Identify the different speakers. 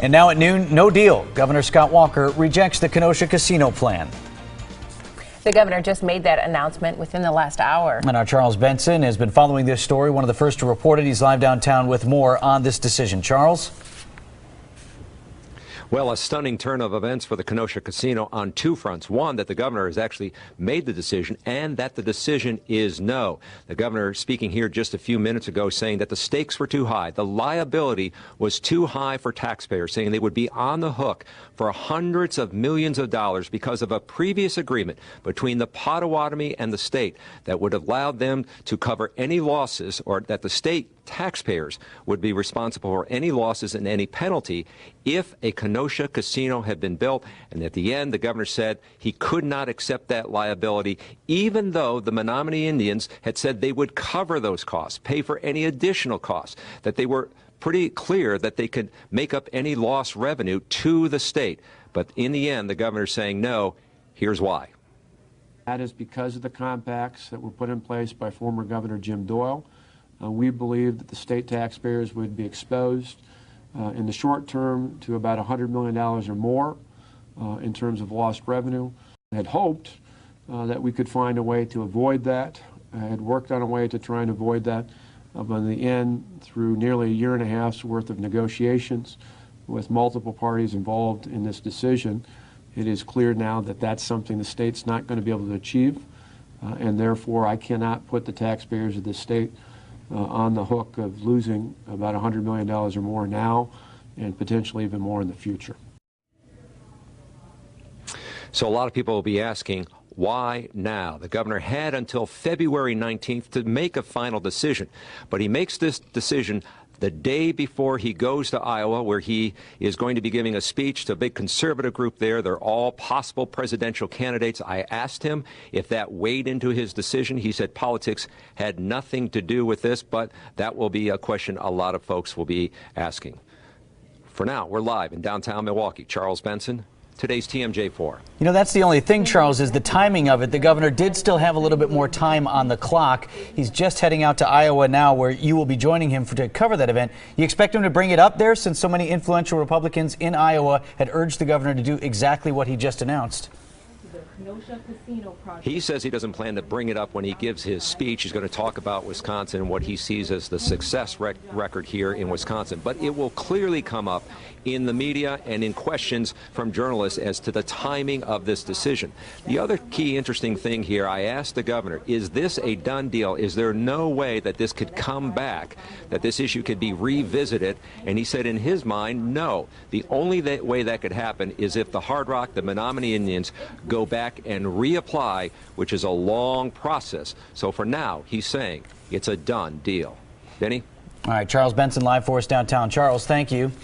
Speaker 1: And now at noon, no deal. Governor Scott Walker rejects the Kenosha casino plan.
Speaker 2: The governor just made that announcement within the last hour.
Speaker 1: And our Charles Benson has been following this story, one of the first to report it. He's live downtown with more on this decision. Charles?
Speaker 3: Well, a stunning turn of events for the Kenosha casino on two fronts. One, that the governor has actually made the decision, and that the decision is no. The governor speaking here just a few minutes ago saying that the stakes were too high. The liability was too high for taxpayers, saying they would be on the hook for hundreds of millions of dollars because of a previous agreement between the Potawatomi and the state that would have allowed them to cover any losses, or that the state taxpayers would be responsible for any losses and any penalty if a Kenosha casino had been built. And at the end, the governor said he could not accept that liability, even though the Menominee Indians had said they would cover those costs, pay for any additional costs, that they were pretty clear that they could make up any lost revenue to the state. But in the end, the governor's saying no. Here's why.
Speaker 4: That is because of the compacts that were put in place by former Governor Jim Doyle. We believe that the state taxpayers would be exposed in the short term to about $100 million or more in terms of lost revenue. I had hoped that we could find a way to avoid that. I had worked on a way to try and avoid that. But in the end, through nearly a year and a half's worth of negotiations with multiple parties involved in this decision, it is clear now that that's something the state's not going to be able to achieve, and therefore I cannot put the taxpayers of the state on the hook of losing about $100 million or more now, and potentially even more in the future.
Speaker 3: So a lot of people will be asking, why now? The governor had until February 19th to make a final decision, but he makes this decision the day before he goes to Iowa, where he is going to be giving a speech to a big conservative group there. They're all possible presidential candidates. I asked him if that weighed into his decision. He said politics had nothing to do with this, but that will be a question a lot of folks will be asking. For now, we're live in downtown Milwaukee. Charles Benson, today's TMJ4.
Speaker 1: You know, that's the only thing, Charles, is the timing of it. The governor did still have a little bit more time on the clock. He's just heading out to Iowa now, where you will be joining him to cover that event. You expect him to bring it up there, since so many influential Republicans in Iowa had urged the governor to do exactly what he just announced?
Speaker 3: He says he doesn't plan to bring it up when he gives his speech. He's going to talk about Wisconsin and what he sees as the success record here in Wisconsin. But it will clearly come up in the media and in questions from journalists as to the timing of this decision. The other key interesting thing here, I asked the governor, is this a done deal? Is there no way that this could come back, that this issue could be revisited? And he said in his mind, no. The only way that could happen is if the Hard Rock, the Menominee Indians, go back and reapply, which is a long process. So for now, he's saying it's a done deal. Denny?
Speaker 1: All right, Charles Benson live for us downtown. Charles, thank you.